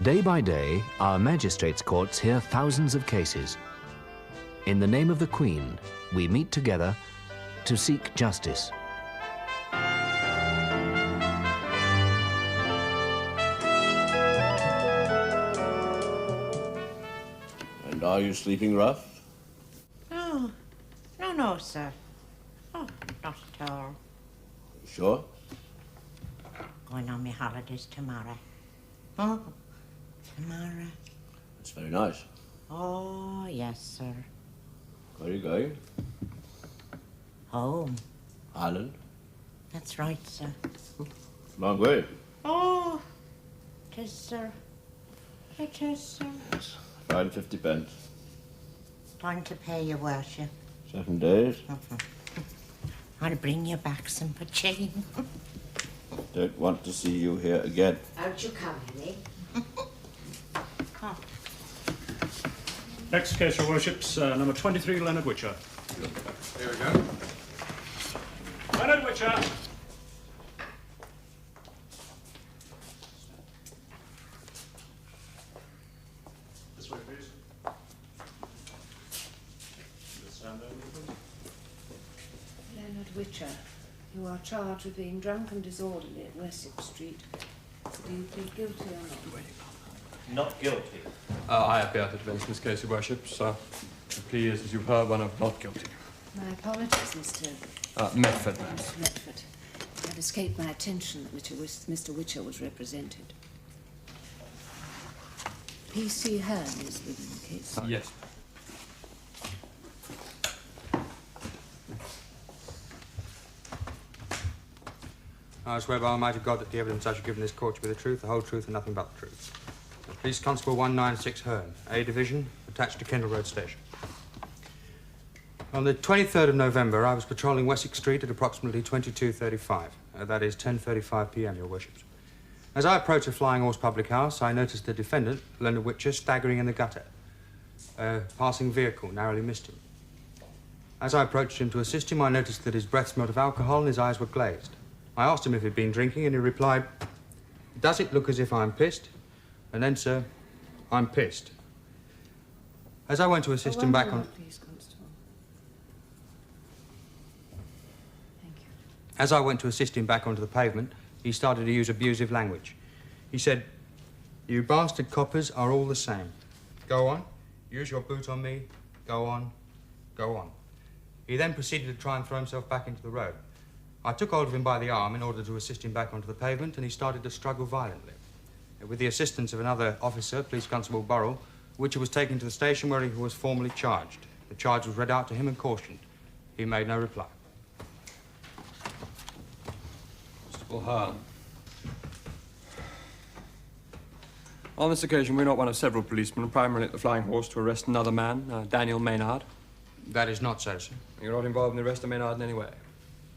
Day by day, our magistrates' courts hear thousands of cases. In the name of the Queen, we meet together to seek justice. And are you sleeping rough? No. No, sir. Oh, not at all. Sure? Going on my holidays tomorrow. Oh, tomorrow. That's very nice. Oh, yes, sir. Where are you going? Home. Ireland? That's right, sir. Long way. Oh, it is, sir. It is, sir. Yes. Fine 50 pence. Time to pay your worship. 7 days. I'll bring you back some for change. Don't want to see you here again. Out you come, Henry. Oh. Next case, your worships, number 23, Leonard Witcher. Here we go. Leonard Witcher! This way, please. Stand over, please. Leonard Witcher, you are charged with being drunk and disorderly at Wessex Street. Do you plead guilty or not? Not guilty. I appear to defend this case, your worships. The plea is, as you've heard, one of not guilty. My apologies, Mr. Medford. Medford. It had escaped my attention that Mr. Witcher was represented. P.C. Hearn is within the case. Yes. I swear by Almighty God that the evidence I shall give in this court shall be the truth, the whole truth, and nothing but the truth. Police Constable 196 Hearn, A Division, attached to Kendal Road Station. On the 23rd of November, I was patrolling Wessex Street at approximately 22:35. That is 10:35 p.m., your worships. As I approached a Flying Horse public house, I noticed the defendant, Leonard Witcher, staggering in the gutter. A passing vehicle narrowly missed him. As I approached him to assist him, I noticed that his breath smelled of alcohol and his eyes were glazed. I asked him if he'd been drinking, and he replied, "Does it look as if I'm pissed?" And then, sir, I'm pissed. As I went to assist him back on... Please, Constable. Thank you. As I went to assist him back onto the pavement, he started to use abusive language. He said, "You bastard coppers are all the same. Go on, use your boot on me, go on, go on." He then proceeded to try and throw himself back into the road. I took hold of him by the arm in order to assist him back onto the pavement, and he started to struggle violently. With the assistance of another officer, Police Constable Burrell, Witcher was taken to the station where he was formally charged. The charge was read out to him and cautioned. He made no reply. Constable Hearn. On this occasion, we're not one of several policemen, primarily at the Flying Horse, to arrest another man, Daniel Maynard. That is not so, sir. You're not involved in the arrest of Maynard in any way?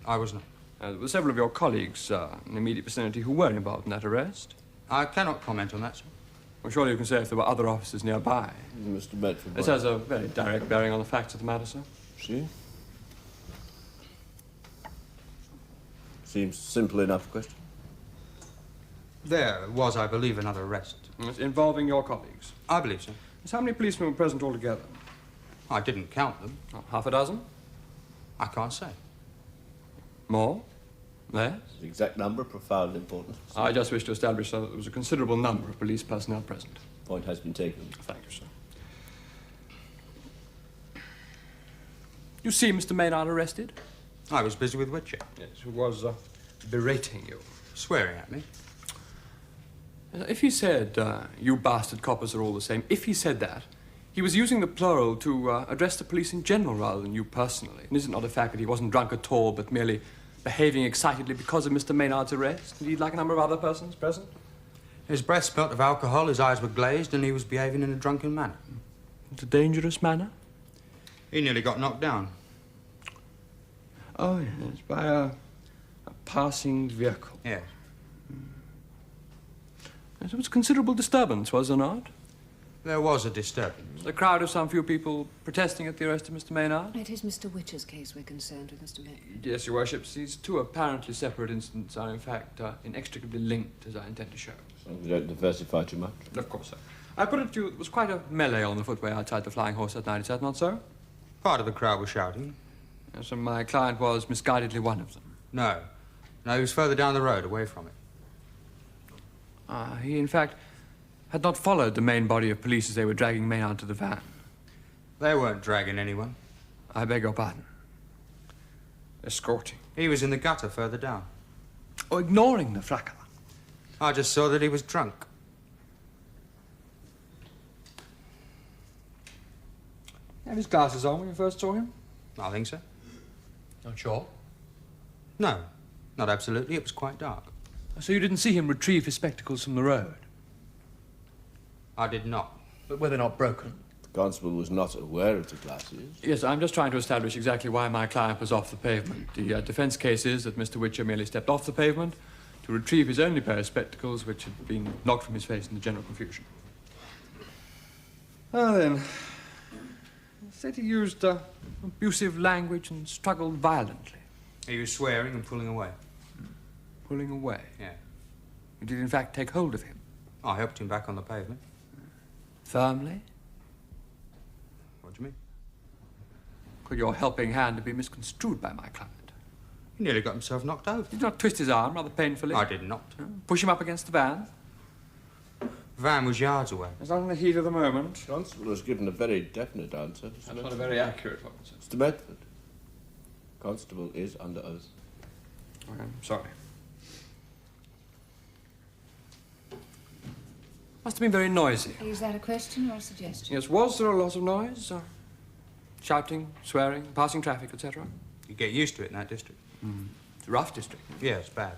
I was not. There were several of your colleagues in the immediate vicinity who were involved in that arrest. I cannot comment on that, sir. Well, surely you can say if there were other officers nearby. Mr. Medford. This has a very direct bearing on the facts of the matter, sir. See? Seems simple enough question. There was, I believe, another arrest. It's involving your colleagues. I believe so. How many policemen were present altogether? I didn't count them. Half a dozen? I can't say. More? Less? The exact number, profound importance. I just wish to establish that there was a considerable number of police personnel present. Point has been taken. Thank you, sir. You see Mr. Maynard arrested? I was busy with Witcher. Yes, who was berating you. Swearing at me. If he said, you bastard coppers are all the same, if he said that, he was using the plural to address the police in general rather than you personally. And is it not a fact that he wasn't drunk at all, but merely behaving excitedly because of Mr. Maynard's arrest? Indeed, like a number of other persons present? His breath smelt of alcohol, his eyes were glazed, and he was behaving in a drunken manner. It's a dangerous manner? He nearly got knocked down. Oh, yes, by a passing vehicle. Yes. Yes, it was considerable disturbance, was there not? There was a disturbance. A crowd of some few people protesting at the arrest of Mr. Maynard? It is Mr. Witcher's case we're concerned with, Mr. Maynard. Yes, Your Worships. These two apparently separate incidents are, in fact, inextricably linked, as I intend to show. So we don't diversify too much. Of course, sir. I put it to you, there was quite a melee on the footway outside the Flying Horse that night, is that not so? Part of the crowd was shouting. Yes, and my client was misguidedly one of them. No. No, he was further down the road, away from it. He, in fact, had not followed the main body of police as they were dragging Maynard to the van. They weren't dragging anyone. I beg your pardon. Escorting. He was in the gutter further down. Oh, ignoring the fracas. I just saw that he was drunk. Have his glasses on when you first saw him? I think so. Not sure. No, not absolutely. It was quite dark. So you didn't see him retrieve his spectacles from the road? I did not. But were they not broken? The constable was not aware of the glasses. Yes, I'm just trying to establish exactly why my client was off the pavement. The defense case is that Mr. Witcher merely stepped off the pavement to retrieve his only pair of spectacles, which had been knocked from his face in the general confusion. Well then, said he used abusive language and struggled violently. He was swearing and pulling away. Pulling away? Yeah. You did in fact take hold of him? I helped him back on the pavement. Firmly? What do you mean? Could your helping hand be misconstrued by my client? He nearly got himself knocked over. Did you not twist his arm rather painfully? I did not. Push him up against the van? Van was yards away. It's not in the heat of the moment. The constable has given a very definite answer. That's not a very accurate one, sir. Mr. Medford. Constable is under oath. I'm sorry. Must have been very noisy. Is that a question or a suggestion? Yes, was there a lot of noise? Shouting, swearing, passing traffic, etc.? You get used to it in that district. It's a rough district. Yeah, it's bad.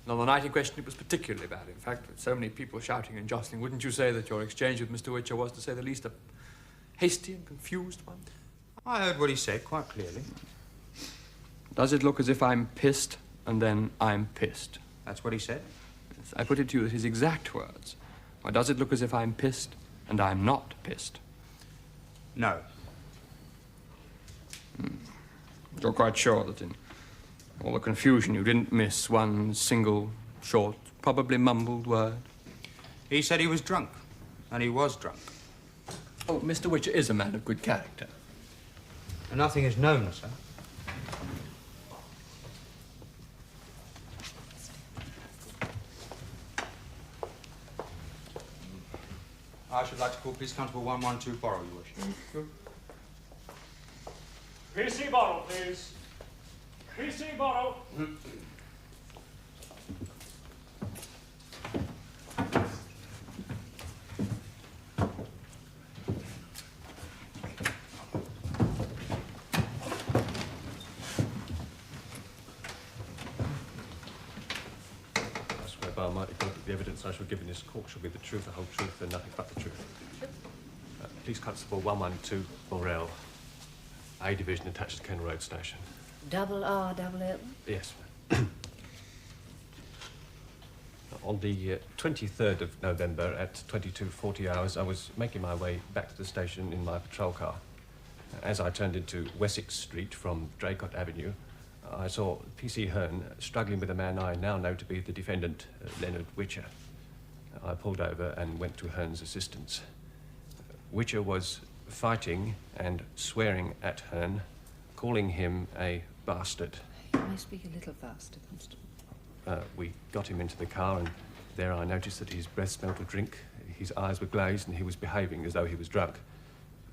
And on the night in question, it was particularly bad. In fact, with so many people shouting and jostling, wouldn't you say that your exchange with Mr. Witcher was, to say the least, a hasty and confused one? I heard what he said quite clearly. Does it look as if I'm pissed and then I'm pissed? That's what he said. Yes, I put it to you his exact words. Or does it look as if I'm pissed and I'm not pissed? No. You're quite sure that in all the confusion you didn't miss one single, short, probably mumbled word? He said he was drunk, and he was drunk. Oh, Mr. Witcher is a man of good character. And nothing is known, sir. I should like to call Police Constable 112 Borrow, Your Worship. PC Borrow, please. PC Borrow. I swear by Almighty God that the evidence I shall give in this court shall be the truth, the whole truth, and nothing but the truth. Police Constable 112 Earl. A Division attached to Ken Road Station. Double R, double L? Yes. On the 23rd of November at 22:40 hours, I was making my way back to the station in my patrol car. As I turned into Wessex Street from Draycott Avenue, I saw P.C. Hearn struggling with a man I now know to be the defendant, Leonard Witcher. I pulled over and went to Hearn's assistance. Witcher was fighting and swearing at Hearn, calling him a bastard. You may speak a little faster, Constable. We got him into the car, and there I noticed that his breath smelled of drink, his eyes were glazed, and he was behaving as though he was drunk.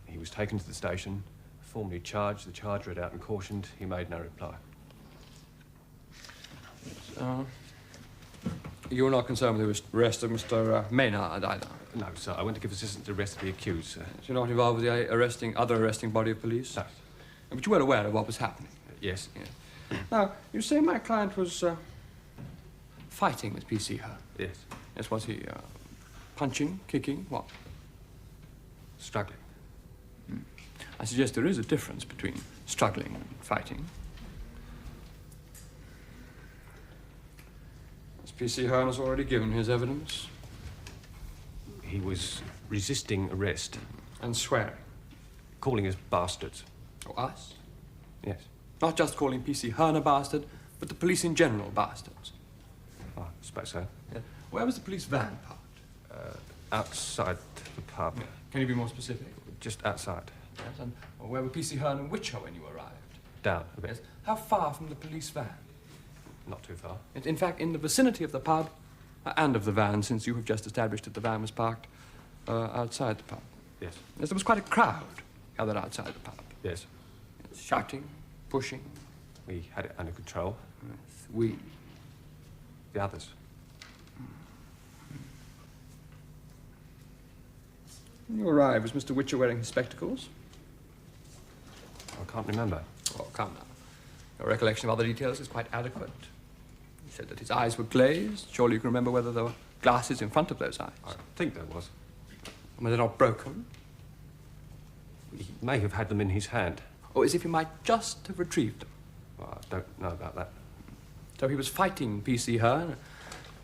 He was taken to the station, formally charged, the charge read out and cautioned. He made no reply. You were not concerned with the arrest of Mr. Maynard either? No, sir. I went to give assistance to arrest the accused, sir. So you're not involved with the other arresting body of police? No. But you were aware of what was happening? Yes. Now, you say my client was fighting with P.C. Hearn? Yes. Yes, was he punching, kicking, what? Struggling. I suggest there is a difference between struggling and fighting. P.C. Hearn has already given his evidence. He was resisting arrest. And swearing. Calling us bastards. Oh, us? Yes. Not just calling P.C. Hearn a bastard, but the police in general bastards. I suppose so. Yeah. Where was the police van parked? Outside the pub. Yeah. Can you be more specific? Just outside. Yes, and where were P.C. Hearn and Witcher when you arrived? Down a bit. Yes. How far from the police van? Not too far. In fact, in the vicinity of the pub and of the van, since you have just established that the van was parked outside the pub. Yes. Yes, there was quite a crowd gathered outside the pub. Yes. Shouting, pushing. We had it under control. Yes, we. The others. When you arrived, was Mr. Witcher wearing his spectacles? I can't remember. Oh, come now. Your recollection of other details is quite adequate. You said that his eyes were glazed. Surely you can remember whether there were glasses in front of those eyes. I think there was. And were they not broken? He may have had them in his hand. Or as if he might just have retrieved them. Well, I don't know about that. So he was fighting P.C. Hearn,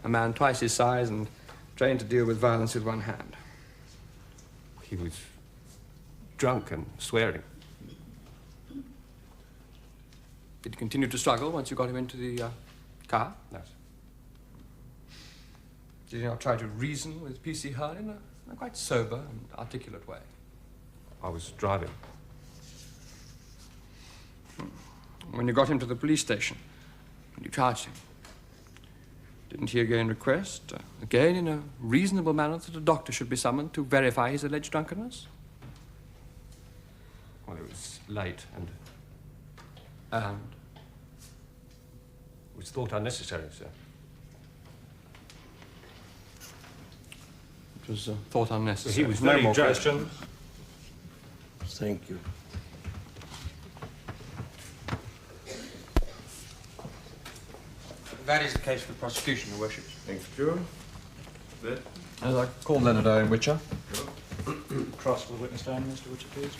a man twice his size and trained to deal with violence with one hand. He was drunk and swearing. Did he continue to struggle once you got him into the car? Yes. Did he not try to reason with P.C. Hearn in a quite sober and articulate way? I was driving. When you got him to the police station, and you charged him, didn't he again request, again in a reasonable manner, that a doctor should be summoned to verify his alleged drunkenness? Well, it was late and it was thought unnecessary, sir. It was thought unnecessary. He was no very more drunk. questions. Thank you. That is the case for the prosecution, Your Worship. Thank you. Good. I'd like to call Leonard Witcher. Cross for the witness stand, Mr. Witcher, please.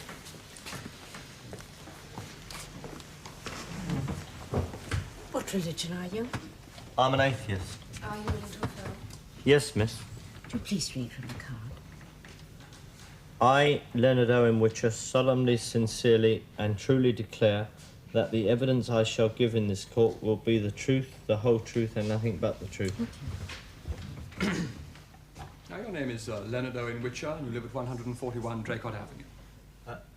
What religion are you? I'm an atheist. Are you willing to affirm? Yes, miss. Would you please read from the card? I, Leonard Witcher, solemnly, sincerely, and truly declare that the evidence I shall give in this court will be the truth, the whole truth, and nothing but the truth. Now, your name is Leonard Witcher, and you live at 141 Draycott Avenue.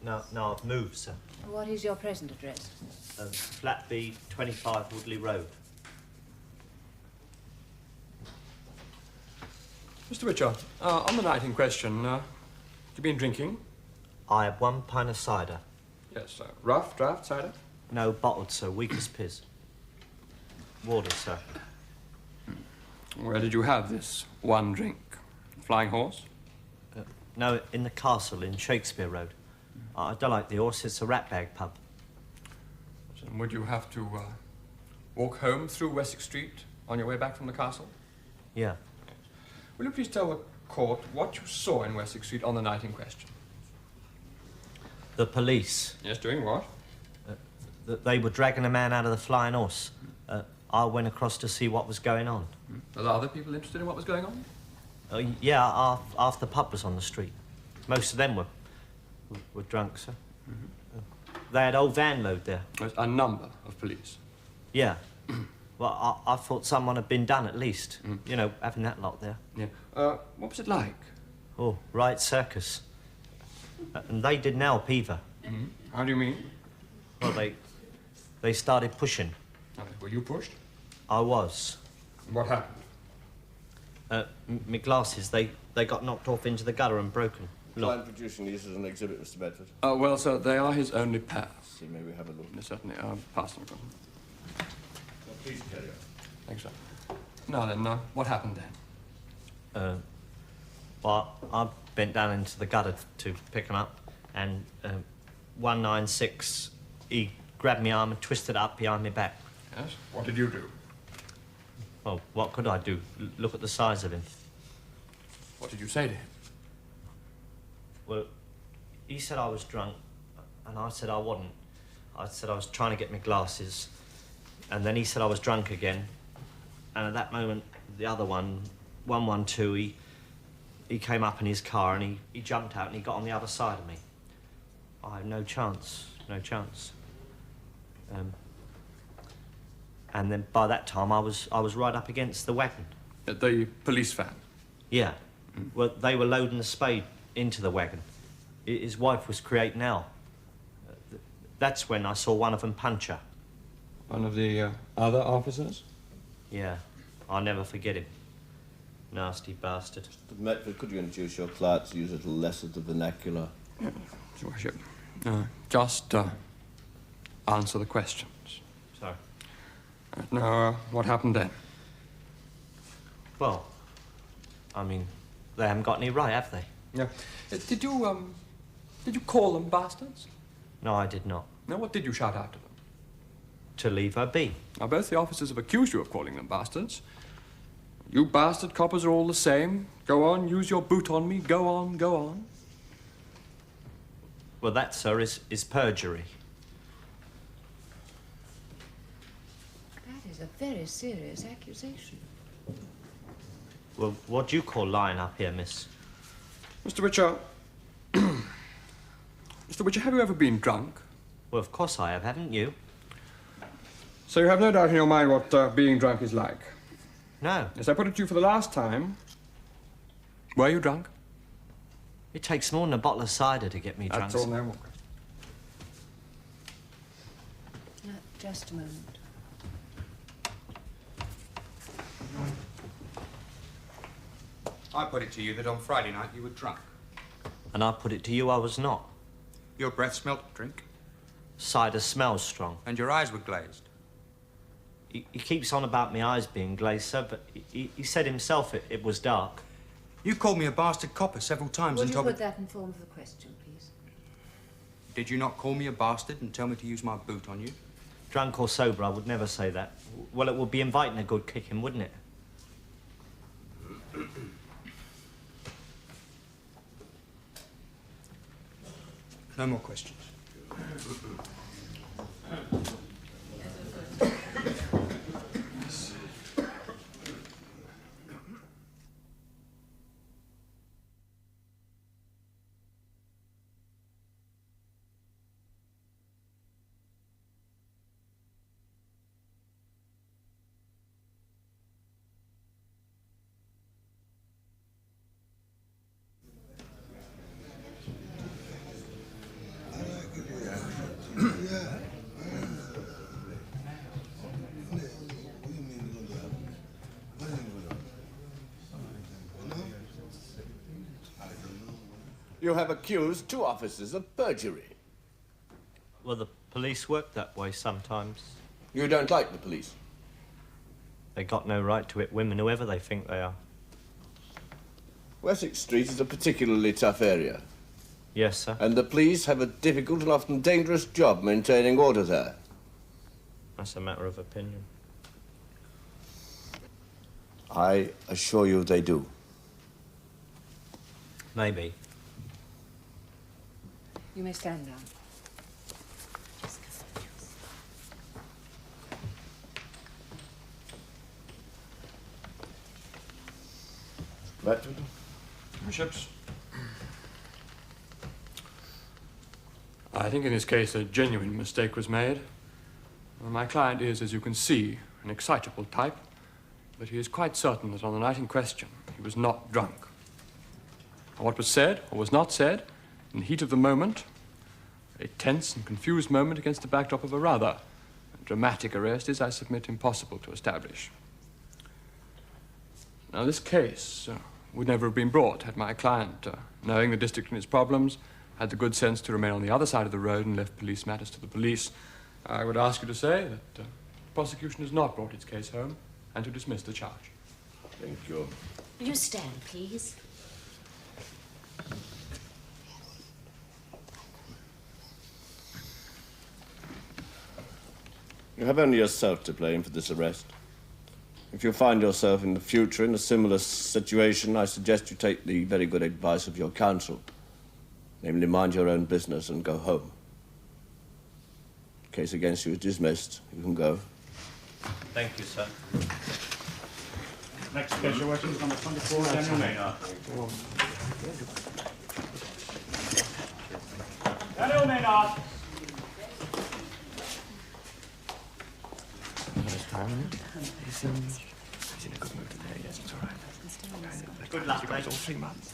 No, I've moved, sir. What is your present address? Flat B, 25 Woodley Road. Mr. Witcher, on the night in question, you been drinking? I have 1 pint of cider. Yes, rough draft cider? No, bottled, sir, weak as piss. Water, sir. Where did you have this one drink? Flying Horse? No, in the castle in Shakespeare Road. I don't like the horse, it's a rat-bag pub. So would you have to walk home through Wessex Street on your way back from the castle? Yeah. Will you please tell the court what you saw in Wessex Street on the night in question? The police. Yes, doing what? They were dragging a man out of the Flying Horse. I went across to see what was going on. Are there other people interested in what was going on? Yeah, half the pub was on the street. Most of them were drunk, sir. They had old van load there. There's a number of police. Yeah. Well, I thought someone had been done at least. You know, having that lot there. Yeah. What was it like? Oh, right circus. And they didn't help either. How do you mean? Well, they started pushing. Were you pushed? I was. What happened? My glasses, they got knocked off into the gutter and broken. Client producing these as an exhibit, Mr. Bedford. Well, sir, they are his only pair. See, may we have a look? Yes, certainly. Pass them. Please carry on. Thanks, sir. Now then, what happened then? Well, I bent down into the gutter to pick him up, and 196, he grabbed my arm and twisted it up behind my back. Yes? What did you do? Well, what could I do? Look at the size of him. What did you say to him? Well, he said I was drunk, and I said I wasn't. I said I was trying to get my glasses, and then he said I was drunk again. And at that moment, the other one, 112, he came up in his car and he jumped out and he got on the other side of me. I had no chance, no chance. And then by that time I was right up against the wagon. The police van? Yeah. Well, they were loading the spade into the wagon. His wife was creating hell. That's when I saw one of them punch her. One of the other officers? Yeah. I'll never forget him. Nasty bastard. Mr. Medford, could you induce your client to use a little less of the vernacular? Your Worship. Just answer the questions. Sorry. Now, what happened then? Well, I mean, they haven't got any right, have they? Yeah. Did you call them bastards? No, I did not. Now, what did you shout out to them? To leave her be. Now, both the officers have accused you of calling them bastards. You bastard coppers are all the same. Go on, use your boot on me. Go on, go on. Well, that, sir, is perjury. That is a very serious accusation. Well, what do you call lying up here, miss? Mr. Witcher... Mr. Witcher, have you ever been drunk? Well, of course I have, haven't you? So you have no doubt in your mind what being drunk is like? No. As I put it to you for the last time, were you drunk? It takes more than a bottle of cider to get me drunk. That's all now. Just a moment. I put it to you that on Friday night you were drunk. And I put it to you I was not. Your breath smelt of drink. Cider smells strong. And your eyes were glazed. He keeps on about my eyes being glazed, sir, but he said himself it was dark. You called me a bastard copper several times Will and you told me... put that in form of a question, please? Did you not call me a bastard and tell me to use my boot on you? Drunk or sober, I would never say that. Well, it would be inviting a good kicking, wouldn't it? No more questions. You have accused two officers of perjury. Well, the police work that way sometimes. You don't like the police? They got no right to hit women, whoever they think they are. Wessex Street is a particularly tough area. Yes, sir. And the police have a difficult and often dangerous job maintaining order there. That's a matter of opinion. I assure you they do. Maybe. You may stand down. Medford? Bishops? I think in this case a genuine mistake was made. Well, my client is, as you can see, an excitable type, but he is quite certain that on the night in question he was not drunk. And what was said or was not said in the heat of the moment, a tense and confused moment against the backdrop of a rather dramatic arrest, is, I submit, impossible to establish. Now, this case would never have been brought had my client, knowing the district and its problems, had the good sense to remain on the other side of the road and left police matters to the police. I would ask you to say that the prosecution has not brought its case home and to dismiss the charge. Thank you. Will you stand, please? You have only yourself to blame for this arrest. If you find yourself in the future in a similar situation, I suggest you take the very good advice of your counsel. Namely, mind your own business and go home. The case against you is dismissed. You can go. Thank you, sir. Next case, Your Worship, is number 24, Daniel Maynard. Daniel Maynard! He's in a good mood today, yes, it's all right. Good luck, mate. All 3 months.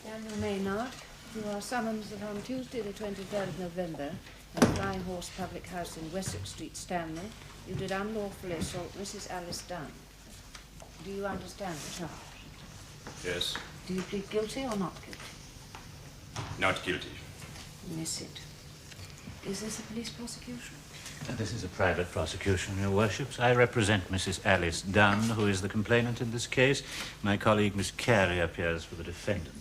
Daniel Maynard, you are summoned on Tuesday the 23rd of November at the Flying Horse Public House in Wessex Street, Stanley. You did unlawfully assault Mrs. Alice Dunn. Do you understand the charge? Yes. Do you plead guilty or not guilty? Not guilty. Miss it. Is this a police prosecution? This is a private prosecution, Your Worships. I represent Mrs. Alice Dunn, who is the complainant in this case. My colleague, Miss Garrie, appears for the defendant.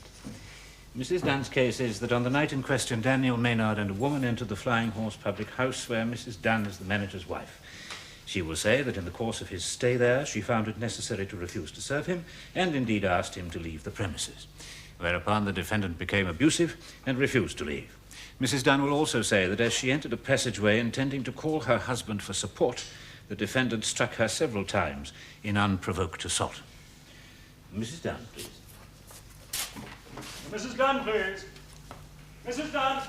Mrs. Dunn's case is that on the night in question, Daniel Maynard and a woman entered the Flying Horse public house where Mrs. Dunn is the manager's wife. She will say that in the course of his stay there, she found it necessary to refuse to serve him and indeed asked him to leave the premises, whereupon the defendant became abusive and refused to leave. Mrs. Dunn will also say that as she entered a passageway intending to call her husband for support, the defendant struck her several times in unprovoked assault. Mrs. Dunn, please. Mrs. Dunn, please. Mrs. Dunn!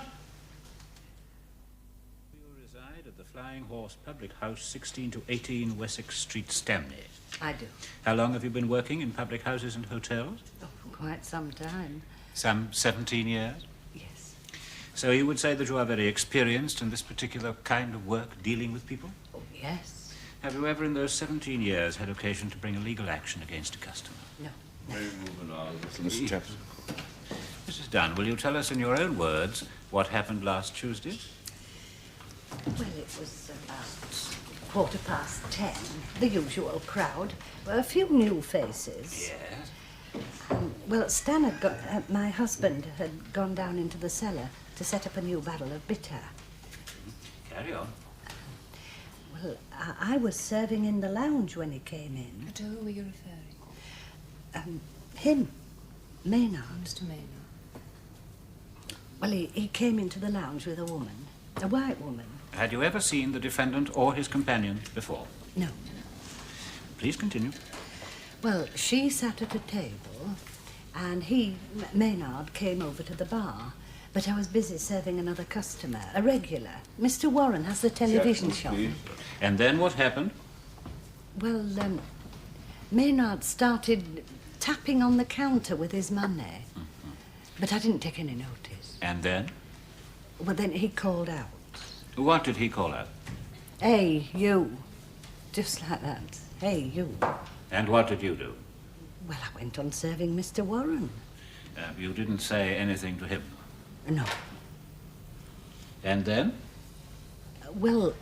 You reside at the Flying Horse Public House, 16 to 18 Wessex Street, Stanley. I do. How long have you been working in public houses and hotels? Oh, quite some time. Some 17 years? Yes. So you would say that you are very experienced in this particular kind of work, dealing with people? Oh, yes. Have you ever in those 17 years had occasion to bring a legal action against a customer? No. Mr. Chaps. Mrs. Dunn, will you tell us in your own words what happened last Tuesday? Well, it was about 10:15. The usual crowd. Well, a few new faces. Yes. Well, Stan had got... my husband had gone down into the cellar to set up a new barrel of bitter. Carry on. Well, I was serving in the lounge when he came in. To whom are you referring? Him. Maynard. Mr. Maynard. Well, he came into the lounge with a woman. A white woman. Had you ever seen the defendant or his companion before? No. Please continue. Well, she sat at a table, and he, Maynard, came over to the bar. But I was busy serving another customer, a regular. Mr. Warren has the television shop. And then what happened? Well, Maynard started tapping on the counter with his money. But I didn't take any notice. And then? Well, then he called out. What did he call out? Hey, you. Just like that. Hey, you. And what did you do? Well, I went on serving Mr. Warren. You didn't say anything to him? No. And then? Well,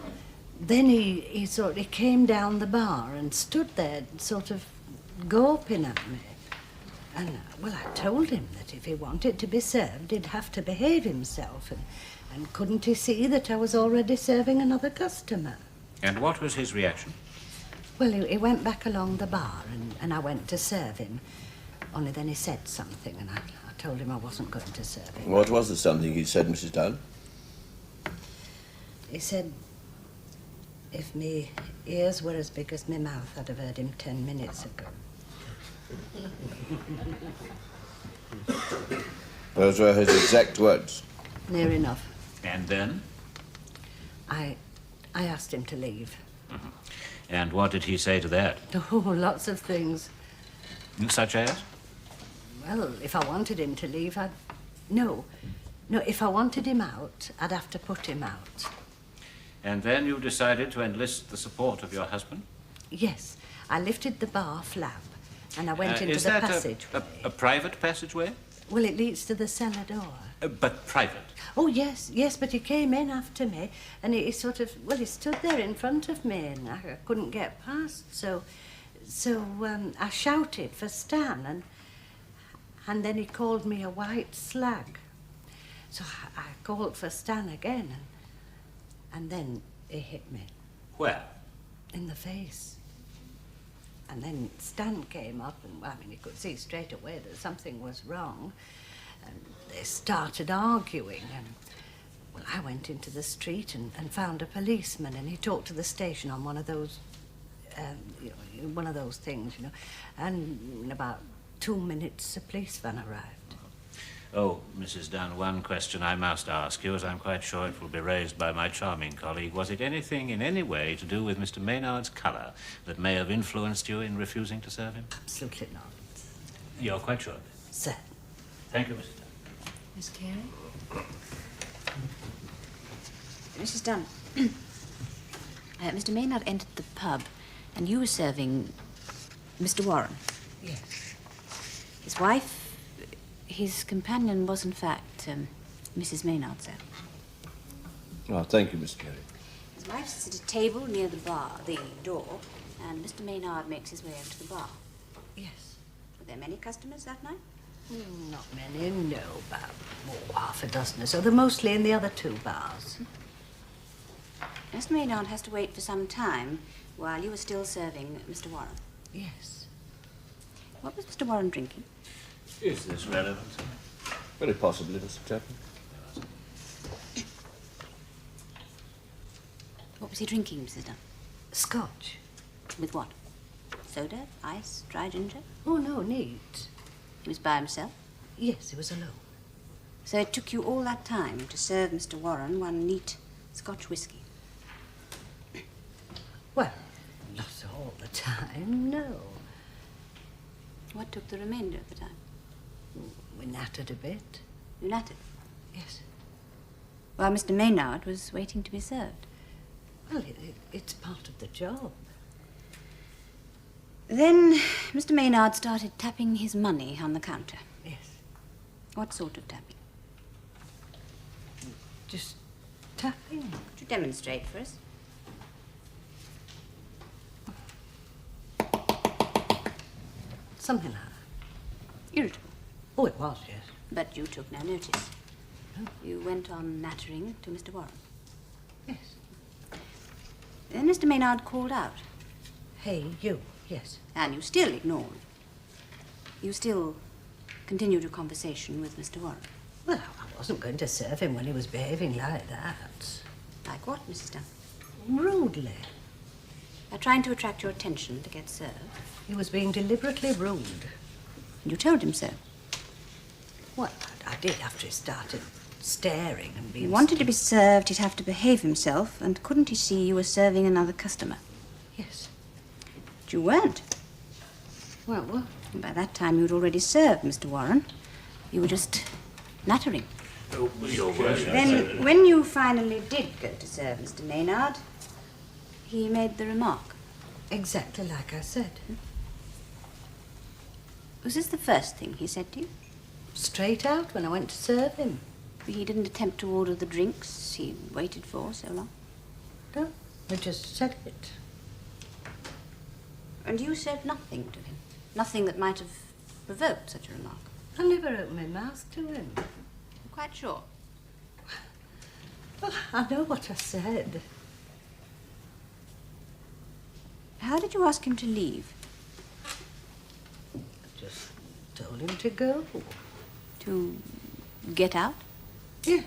then he came down the bar and stood there sort of gawping at me. And, well, I told him that if he wanted to be served, he'd have to behave himself. And couldn't he see that I was already serving another customer? And what was his reaction? Well, he went back along the bar, and I went to serve him. Only then he said something, and I told him I wasn't going to serve him. What was the something he said, Mrs. Dunn? He said, if me ears were as big as my mouth, I'd have heard him 10 minutes ago. Those were his exact words. Near enough. And then? I asked him to leave. Mm-hmm. And what did he say to that? Oh, lots of things. Such as? Well, if I wanted him to leave, No, if I wanted him out, I'd have to put him out. And then you decided to enlist the support of your husband? Yes. I lifted the bar flap, and I went into the passageway. A private passageway? Well, it leads to the cellar door. But private? Oh, yes, but he came in after me, and he stood there in front of me, and I couldn't get past, so I shouted for Stan, and then he called me a white slag. So I called for Stan again, and then he hit me. Where? In the face. And then Stan came up, and, he could see straight away that something was wrong. And they started arguing, and, Well, I went into the street and found a policeman, and he talked to the station on one of those, one of those things, you know. And in about 2 minutes, a police van arrived. Oh, Mrs. Dunn, one question I must ask you, as I'm quite sure it will be raised by my charming colleague. Was it anything in any way to do with Mr. Maynard's colour that may have influenced you in refusing to serve him? Absolutely not. You're quite sure of it? Sir. Thank you, Mrs. Dunn. Miss Garrie? Mrs. Dunn, Mr. Maynard entered the pub, and you were serving Mr. Warren. Yes. His wife, his companion was, in fact, Mrs. Maynard, sir. Oh, thank you, Miss Garrie. His wife sits at a table near the door, and Mr. Maynard makes his way over to the bar. Yes. Were there many customers that night? Not many, no, about half a dozen or so. They're mostly in the other 2 bars. Mr. Maynard has to wait for some time while you were still serving Mr. Warren. Yes. What was Mr. Warren drinking? Is this relevant? Very possibly, Mr. Chapman. What was he drinking, Mrs. Dunn? Scotch. With what? Soda, ice, dry ginger? Oh, no, neat. He was by himself? Yes, he was alone. So it took you all that time to serve Mr. Warren one neat Scotch whisky? Well, not all the time, no. What took the remainder of the time? We nattered a bit. You nattered? Yes. While Mr. Maynard was waiting to be served? Well, it's part of the job. Then Mr. Maynard started tapping his money on the counter. Yes. What sort of tapping? Just tapping. Could you demonstrate for us? Something like that. Irritable? Oh, it was, yes. But you took no notice. No. You went on nattering to Mr. Warren. Yes. Then Mr. Maynard called out. Hey, you. Yes. And you still ignored. You still continued your conversation with Mr. Warren. Well, I wasn't going to serve him when he was behaving like that. Like what, Mrs. Dunn? Rudely. By trying to attract your attention to get served. He was being deliberately rude. You told him so? Well, I did after he started staring and being... He wanted to be served, he'd have to behave himself, and couldn't he see you were serving another customer? Yes. But you weren't. Well, what? And by that time you'd already served Mr. Warren. You were just nattering. Oh, your worship. Then, when you finally did go to serve Mr. Maynard, he made the remark. Exactly like I said. Was this the first thing he said to you? Straight out when I went to serve him. He didn't attempt to order the drinks he waited for so long? No, he just said it. And you said nothing to him? Nothing that might have provoked such a remark? I never opened my mouth to him. I'm quite sure. Well, I know what I said. How did you ask him to leave? I just told him to go. To get out? Yes.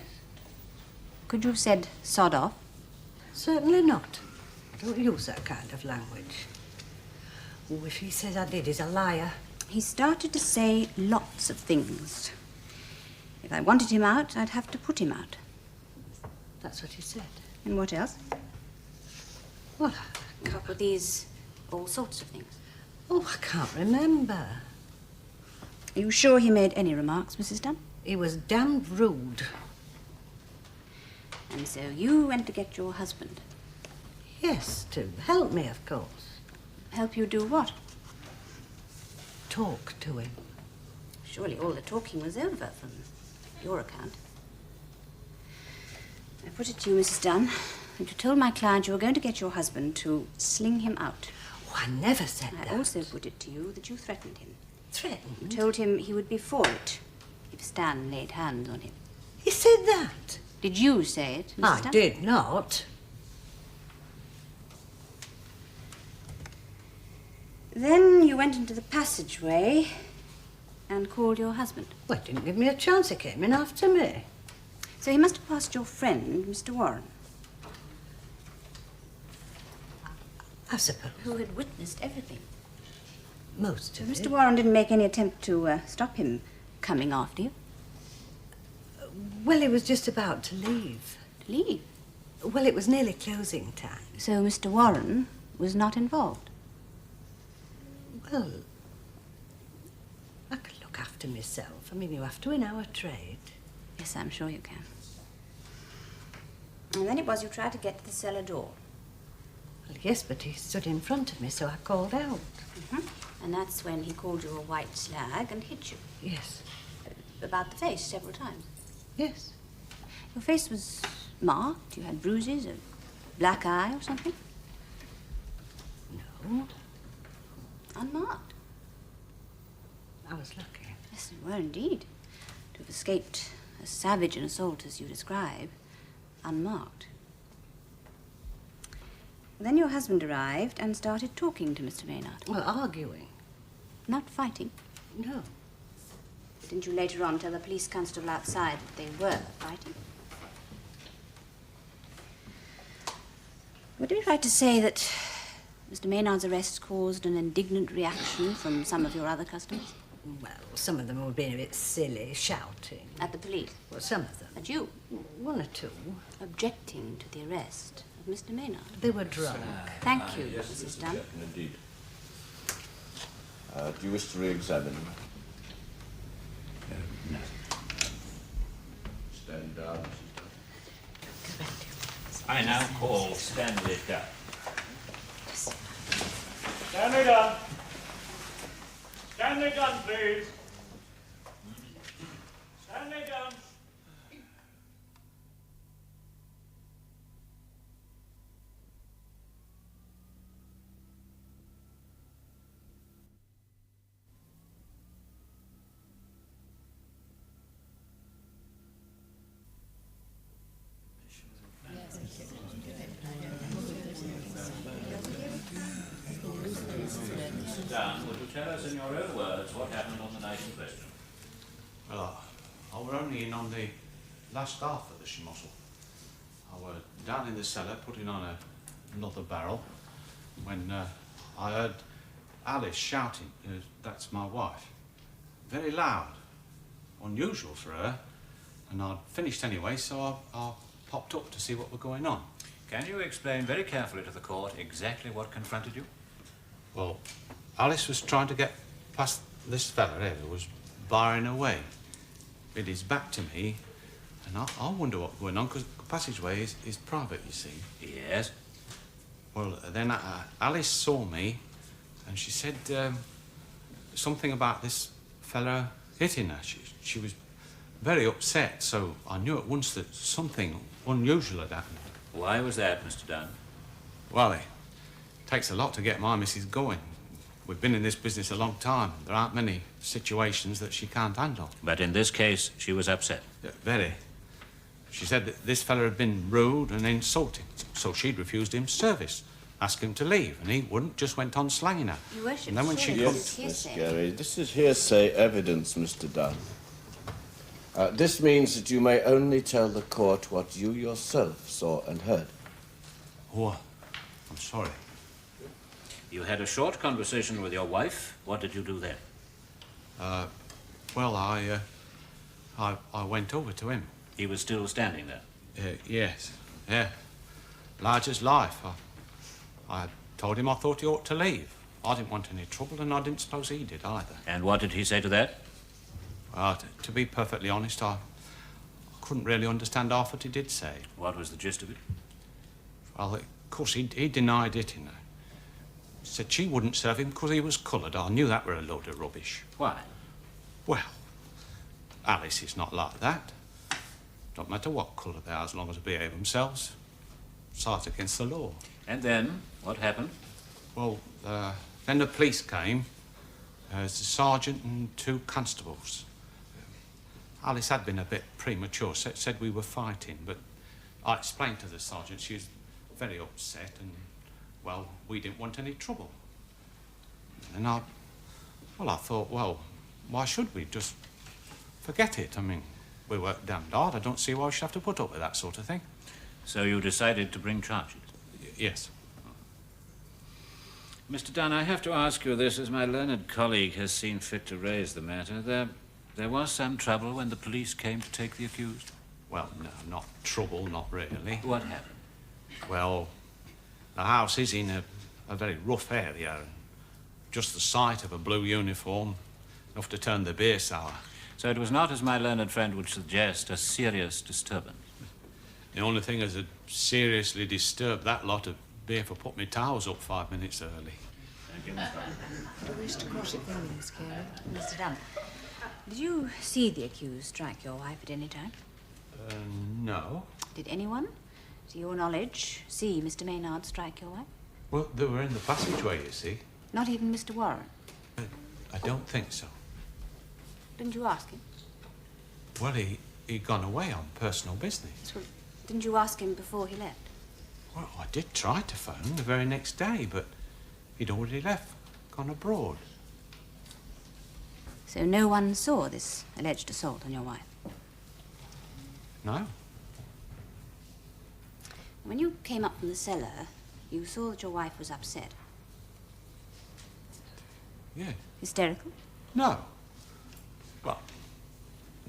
Could you have said, sod off? Certainly not. I don't use that kind of language. Oh, if he says I did, he's a liar. He started to say lots of things. If I wanted him out, I'd have to put him out. That's what he said. And what else? Well, What were these all sorts of things? oh, I can't remember. Are you sure he made any remarks, Mrs. Dunn? He was damned rude. And so you went to get your husband. Yes, to help me, of course. Help you do what? Talk to him. Surely all the talking was over from your account. I put it to you, Mrs. Dunn, that you told my client you were going to get your husband to sling him out. Oh, I never said that. I also put it to you that you threatened him. Threatened? You told him he would be for it if Stan laid hands on him. He said that? Did you say it, Mrs. I Dunn? did not. Then you went into the passageway and called your husband. Well, he didn't give me a chance. He came in after me. So he must have passed your friend, Mr. Warren. I suppose. Who had witnessed everything. Most of Mr. it. Warren didn't make any attempt to stop him coming after you? Well, he was just about to leave. To leave? Well, it was nearly closing time. So Mr. Warren was not involved? Well, I could look after myself. I mean, you have to in our trade. Yes, I'm sure you can. And then it was you tried to get to the cellar door. Well, yes, but he stood in front of me, so I called out. And that's when he called you a white slag and hit you. Yes. About the face several times. Yes. Your face was marked. You had bruises, a black eye or something? No. Unmarked. I was lucky. Yes, you were indeed. To have escaped as savage an assault as you describe, unmarked. Then your husband arrived and started talking to Mr. Maynard. Well, arguing. Not fighting? No. Didn't you later on tell the police constable outside that they were fighting? Would it be right to say that Mr. Maynard's arrest caused an indignant reaction from some of your other customers? Well, some of them were being a bit silly, shouting. At the police? Well, some of them. At you? One or two. Objecting to the arrest of Mr. Maynard? They were drunk. Thank you, Yes, Mrs. Mr. Dunn. Captain, indeed. Do you wish to re-examine? No. Stand down, Mrs. Dunn. I now call Stanley Dunn. Stanley Dunn. Stanley Dunn, please. Stanley Dunn. Mr. Dunn, would you tell us in your own words what happened on the night in question? Well, I were only in on the last half of the schmozzle. I were down in the cellar putting on another barrel when I heard Alice shouting. That's my wife. Very loud. Unusual for her. And I'd finished anyway, so I popped up to see what were going on. Can you explain very carefully to the court exactly what confronted you? Well, Alice was trying to get past this fella here who was barring away. With his back to me, and I wonder what was going on, because the passageway is private, you see. Yes. Well, then Alice saw me, and she said something about this fella hitting her. She was very upset, so I knew at once that something unusual had happened. Why was that, Mr. Dunn? Well, it takes a lot to get my missus going. We've been in this business a long time. There aren't many situations that she can't handle. But in this case, she was upset. Very. She said that this fella had been rude and insulting, so she'd refused him service, asked him to leave, and he wouldn't, just went on slanging her. Your worship, and then when she Yes, Miss Garrie, this is hearsay evidence, Mr. Dunn. This means that you may only tell the court what you yourself saw and heard. Oh, I'm sorry. You had a short conversation with your wife. What did you do then? Well, I went over to him. He was still standing there? Yes. Yeah. Large as life. I told him I thought he ought to leave. I didn't want any trouble, and I didn't suppose he did either. And what did he say to that? Well, to be perfectly honest, I couldn't really understand half what he did say. What was the gist of it? Well, of course, he denied it, you know. Said she wouldn't serve him because he was coloured. I knew that were a load of rubbish. Why? Well, Alice is not like that. Don't matter what colour they are, as long as they behave themselves. Sight against the law. And then, what happened? Well, then the police came. The sergeant and two constables. Alice had been a bit premature, said we were fighting, but I explained to the sergeant she was very upset and, well, we didn't want any trouble. And I thought, well, why should we? Just forget it. I mean, we work damned hard. I don't see why we should have to put up with that sort of thing. So you decided to bring charges? Yes. Mr. Dunn, I have to ask you this, as my learned colleague has seen fit to raise the matter. There was some trouble when the police came to take the accused? Well, no, not trouble, not really. What happened? Well, the house is in a very rough area. Just the sight of a blue uniform, enough to turn the beer sour. So it was not, as my learned friend would suggest, a serious disturbance? The only thing that had seriously disturbed that lot of beer for put my towels up 5 minutes early. Thank you, Mr. Do you wish to cross examine Miss Garrie? Mr. Dunn, did you see the accused strike your wife at any time? No. Did anyone, to your knowledge, see Mr. Maynard strike your wife? Well, they were in the passageway, you see. Not even Mr. Warren? I don't think so. Didn't you ask him? Well, he'd gone away on personal business. So, didn't you ask him before he left? Well, I did try to phone the very next day, but he'd already left, gone abroad. So no one saw this alleged assault on your wife? No. When you came up from the cellar, you saw that your wife was upset. Yeah. Hysterical? No. Well,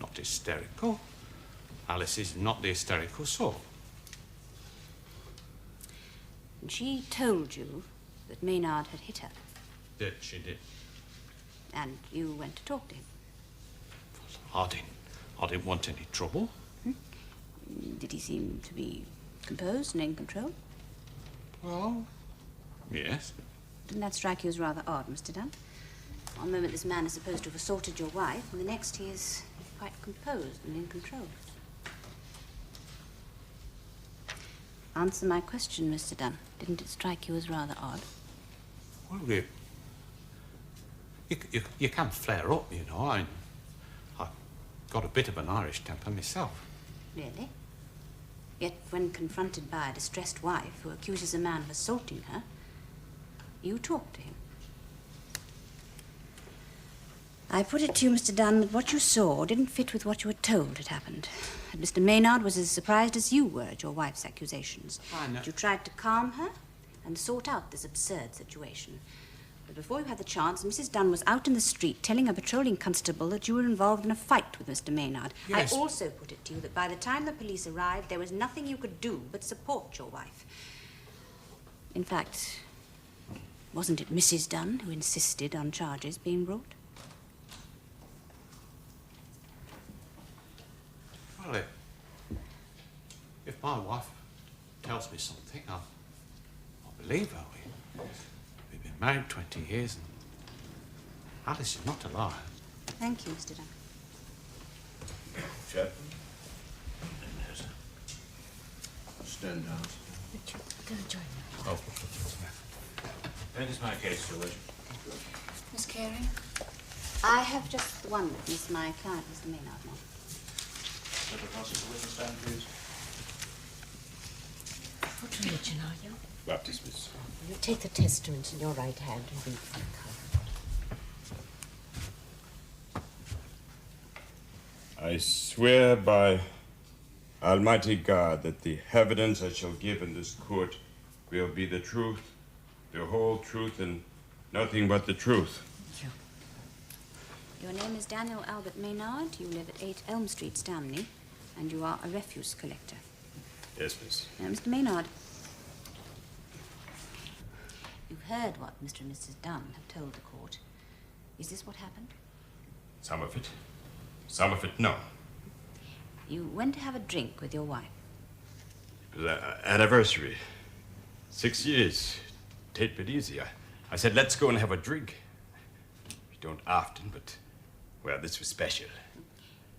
not hysterical. Alice is not the hysterical sort. And she told you that Maynard had hit her, Did she did. and you went to talk to him. I didn't want any trouble. Did he seem to be composed and in control? Well, yes. Didn't that strike you as rather odd, Mr. Dunn? One moment this man is supposed to have assaulted your wife, and the next he is quite composed and in control. Answer my question, Mr. Dunn. Didn't it strike you as rather odd? Well, you can flare up, you know. I've got a bit of an Irish temper myself. Really? Yet when confronted by a distressed wife who accuses a man of assaulting her, you talk to him. I put it to you, Mr. Dunn, that what you saw didn't fit with what you were told had happened. That Mr. Maynard was as surprised as you were at your wife's accusations. I know. That you tried to calm her and sort out this absurd situation. But before you had the chance, Mrs. Dunn was out in the street telling a patrolling constable that you were involved in a fight with Mr. Maynard. Yes. I also put it to you that by the time the police arrived, there was nothing you could do but support your wife. In fact, wasn't it Mrs. Dunn who insisted on charges being brought? Well, if my wife tells me something, I'll believe her. We've been married 20 years, and Alice is not a liar. Thank you, Mr. Dunn. Chap. Stand down. Go join me. Oh. That is my case, Your Worship. Miss Garrie, I have just the one witness, my client, Mr. Maynard. Stand, please. What religion are you? Baptist, miss. You take the testament in your right hand and read from the cover. I swear by Almighty God that the evidence I shall give in this court will be the truth, the whole truth, and nothing but the truth. Your name is Daniel Albert Maynard. You live at 8 Elm Street, Stanley, and you are a refuse collector. Yes, miss. Now, Mr. Maynard, you've heard what Mr. and Mrs. Dunn have told the court. Is this what happened? Some of it. Some of it, no. You went to have a drink with your wife. It was an anniversary. 6 years. Take it easy. I said, let's go and have a drink. We don't often, but, well, this was special.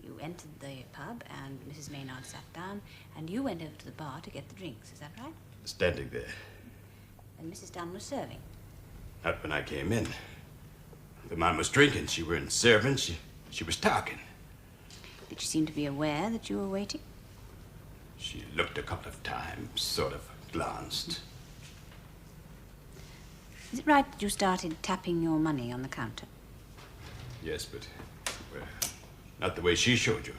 You entered the pub, and Mrs. Maynard sat down, and you went over to the bar to get the drinks. Is that right? Standing there. And Mrs. Dunn was serving. Not when I came in. The man was drinking. She weren't serving. She was talking. Did she seem to be aware that you were waiting? She looked a couple of times, sort of glanced. Is it right that you started tapping your money on the counter? Yes, but, well, not the way she showed you.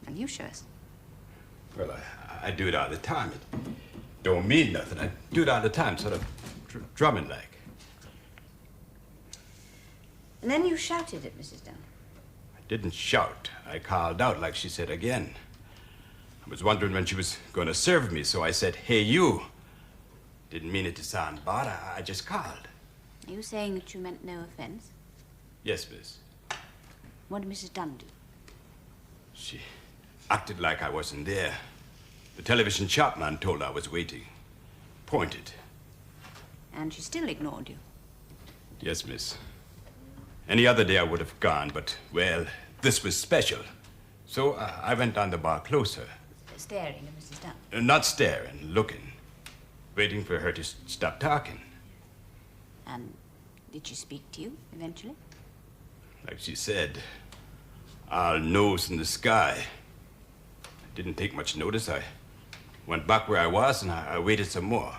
Well, you show us. Well, I do it all the time. It don't mean nothing. I do it all the time, sort of drumming like. And then you shouted at Mrs. Dunn. I didn't shout. I called out like she said again. I was wondering when she was going to serve me, so I said, "Hey, you." Didn't mean it to sound bad. I just called. Are you saying that you meant no offense? Yes, miss. What did Mrs. Dunn do? She acted like I wasn't there. The television shopman told her I was waiting. Pointed. And she still ignored you. Yes, miss. Any other day I would have gone, but, well, this was special. So I went down the bar closer. Staring at Mrs. Dunn. Not staring, looking. Waiting for her to stop talking. And did she speak to you eventually? Like she said, all nose in the sky. I didn't take much notice. I went back where I was and I waited some more.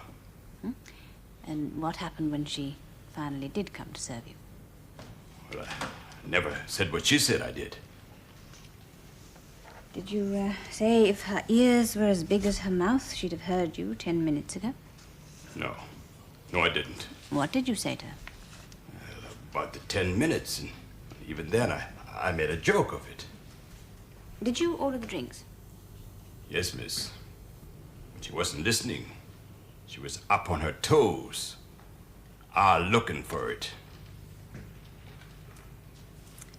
And what happened when she finally did come to serve you? Well, I never said what she said I did. Did you say if her ears were as big as her mouth, she'd have heard you 10 minutes ago? No. No, I didn't. What did you say to her? About the 10 minutes, and even then I made a joke of it. Did you order the drinks? Yes, miss. But she wasn't listening. She was up on her toes, all looking for it.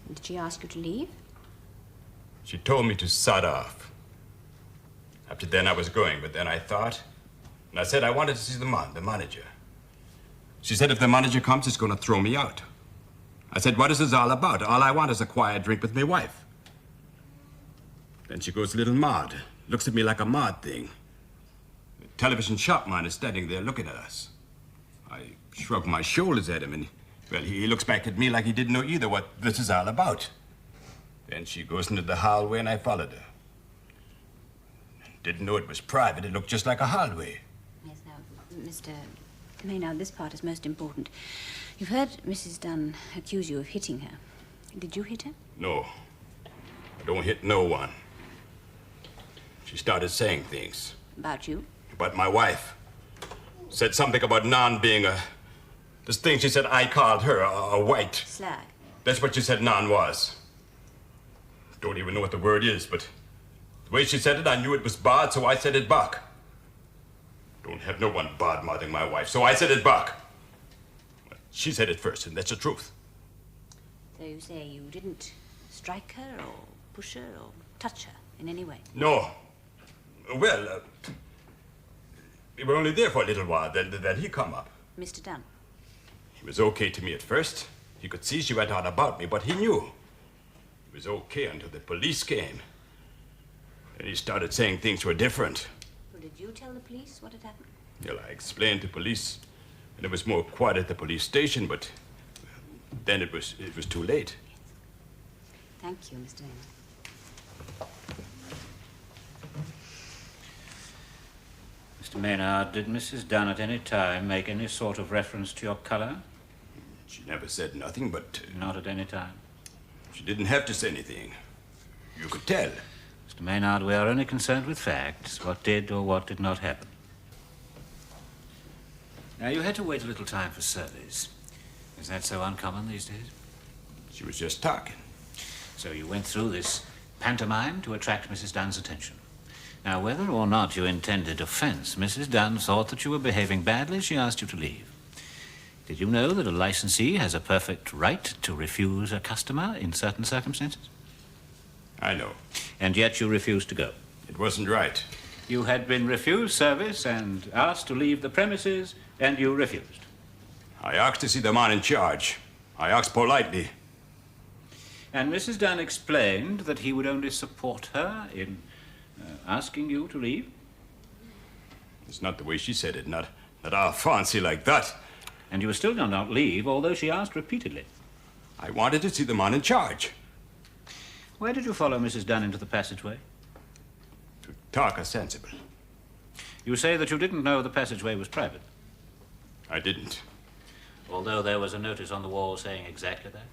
Did she ask you to leave? She told me to sod off. After then I was going, but then I thought, and I said I wanted to see the manager. She said if the manager comes, it's going to throw me out. I said, what is this all about? All I want is a quiet drink with my wife. Then she goes a little mad, looks at me like a mad thing. The television shopman is standing there looking at us. I shrugged my shoulders at him, and, well, he looks back at me like he didn't know either what this is all about. Then she goes into the hallway, and I followed her. Didn't know it was private. It looked just like a hallway. Yes, now, Mr. Maynard, this part is most important. You've heard Mrs. Dunn accuse you of hitting her. Did you hit her? No. I don't hit no one. She started saying things. About you? About my wife. Said something about Nan being a... This thing she said I called her a white. Slag. That's what she said Nan was. Don't even know what the word is, but the way she said it, I knew it was bad, so I said it back. Don't have no one bad-mouthing my wife, so I said it back. She said it first, and that's the truth. So you say you didn't strike her, or push her, or touch her in any way? No. Well, we were only there for a little while, then he come up. Mr. Dunn? He was okay to me at first. He could see she went on about me, but he knew. It was okay until the police came. And he started saying things were different. Well, did you tell the police what had happened? Well, I explained to police, and it was more quiet at the police station, but then it was too late. Thank you, Mr. Maynard. Mr. Maynard, did Mrs. Dunn at any time make any sort of reference to your color? She never said nothing, but... Not at any time? She didn't have to say anything. You could tell. Mr. Maynard, we are only concerned with facts, what did or what did not happen. Now, you had to wait a little time for service. Is that so uncommon these days? She was just talking. So you went through this pantomime to attract Mrs. Dunn's attention. Now, whether or not you intended offense, Mrs. Dunn thought that you were behaving badly. She asked you to leave. Did you know that a licensee has a perfect right to refuse a customer in certain circumstances? I know. And yet you refused to go. It wasn't right. You had been refused service and asked to leave the premises, and you refused. I asked to see the man in charge. I asked politely. And Mrs. Dunn explained that he would only support her in asking you to leave? It's not the way she said it, not all fancy like that. And you were still not leave, although she asked repeatedly. I wanted to see the man in charge. Where did you follow Mrs. Dunn into the passageway? To talk as sensible. You say that you didn't know the passageway was private. I didn't. Although there was a notice on the wall saying exactly that?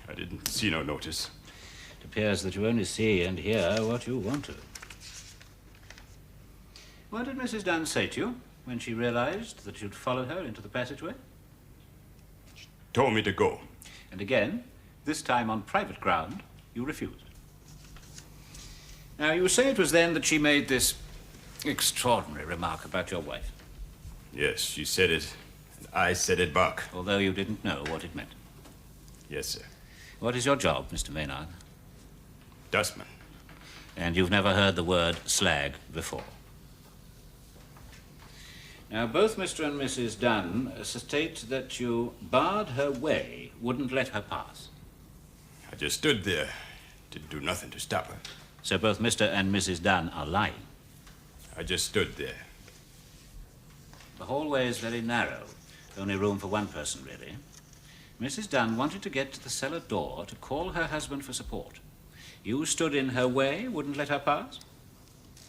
I didn't see no notice. It appears that you only see and hear what you want to. What did Mrs. Dunn say to you when she realized that you'd followed her into the passageway? She told me to go. And again, this time on private ground, you refused. Now, you say it was then that she made this extraordinary remark about your wife. Yes, she said it, and I said it back. Although you didn't know what it meant. Yes, sir. What is your job, Mr. Maynard? Dustman. And you've never heard the word slag before? Now, both Mr. and Mrs. Dunn state that you barred her way, wouldn't let her pass. I just stood there. Didn't do nothing to stop her. So both Mr. and Mrs. Dunn are lying? I just stood there. The hallway is very narrow. Only room for one person, really. Mrs. Dunn wanted to get to the cellar door to call her husband for support. You stood in her way, wouldn't let her pass?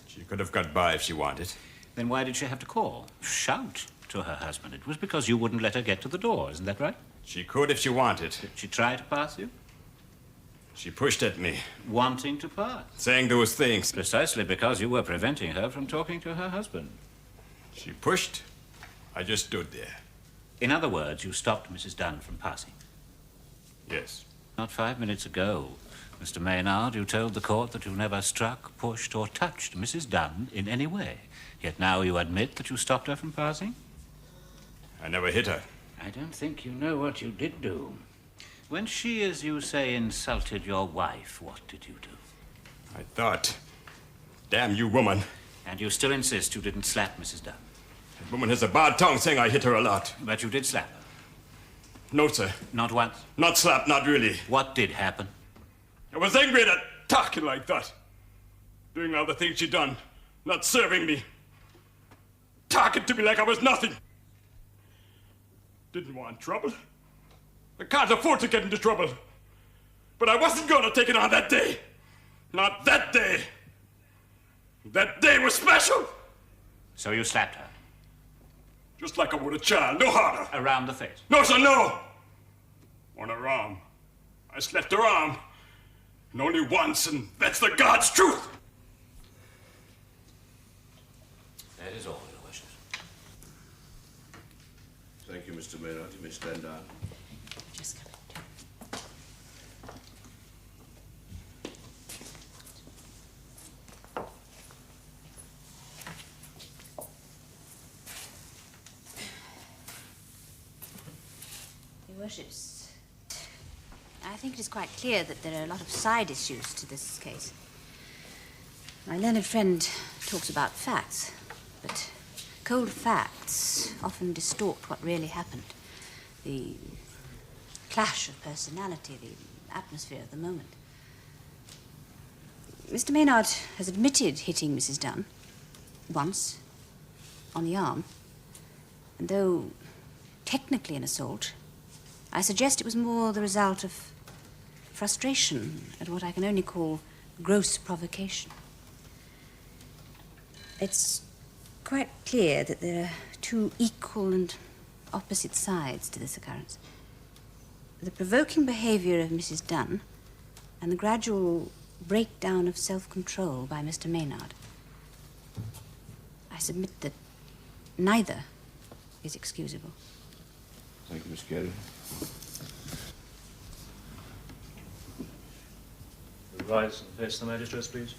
She could have got by if she wanted. Then why did she have to call? Shout to her husband. It was because you wouldn't let her get to the door, isn't that right? She could if she wanted. Did she try to pass you? She pushed at me. Wanting to pass? Saying those things. Precisely because you were preventing her from talking to her husband. She pushed. I just stood there. In other words, you stopped Mrs. Dunn from passing? Yes. Not 5 minutes ago, Mr. Maynard, you told the court that you never struck, pushed, or touched Mrs. Dunn in any way. Yet now you admit that you stopped her from passing? I never hit her. I don't think you know what you did do. When she, as you say, insulted your wife, what did you do? I thought, damn you woman. And you still insist you didn't slap Mrs. Dunn? That woman has a bad tongue saying I hit her a lot. But you did slap her? No, sir. Not once? Not slap, not really. What did happen? I was angry at her talking like that. Doing all the things she done. Not serving me. Talking to me like I was nothing. Didn't want trouble. I can't afford to get into trouble. But I wasn't going to take it on that day. Not that day. That day was special. So you slapped her? Just like I would a child, no harder. Around the face? No, sir, no. On her arm. I slapped her arm. And only once, and that's the God's truth. That is all, Your Worship. Thank you, Mr. Maynard. You may stand down. Just come Your Worships, I think it is quite clear that there are a lot of side issues to this case. My learned friend talks about facts, but cold facts often distort what really happened. The clash of personality, the atmosphere of the moment. Mr. Maynard has admitted hitting Mrs. Dunn once on the arm, and though technically an assault, I suggest it was more the result of frustration at what I can only call gross provocation. It's quite clear that there are two equal and opposite sides to this occurrence. The provoking behavior of Mrs. Dunn and the gradual breakdown of self-control by Mr. Maynard. I submit that neither is excusable. Thank you, Miss Garrie. Rise and face the magistrates, please.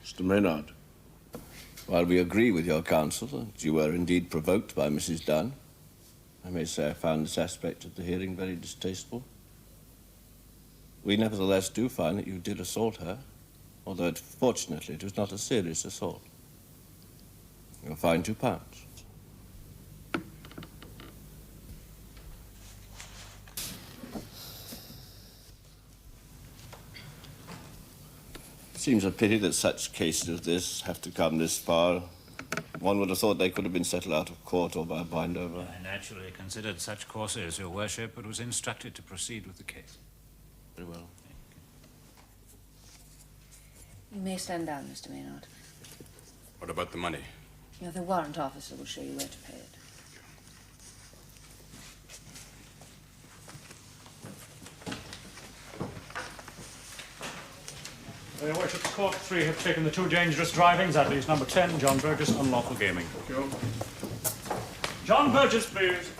Mr. Maynard, while we agree with your counsel that you were indeed provoked by Mrs. Dunn, I may say I found this aspect of the hearing very distasteful. We nevertheless do find that you did assault her, although fortunately it was not a serious assault. You'll find £2. Seems a pity that such cases as this have to come this far. One would have thought they could have been settled out of court or by a bind-over. I naturally considered such courses, Your Worship, but was instructed to proceed with the case. Very well. You may stand down, Mr. Maynard. What about the money? The warrant officer will show you where to pay it. Your Worship, Court 3 have taken the 2 dangerous drivings, at least number 10, John Burgess, unlawful gaming. Thank you. John Burgess, please.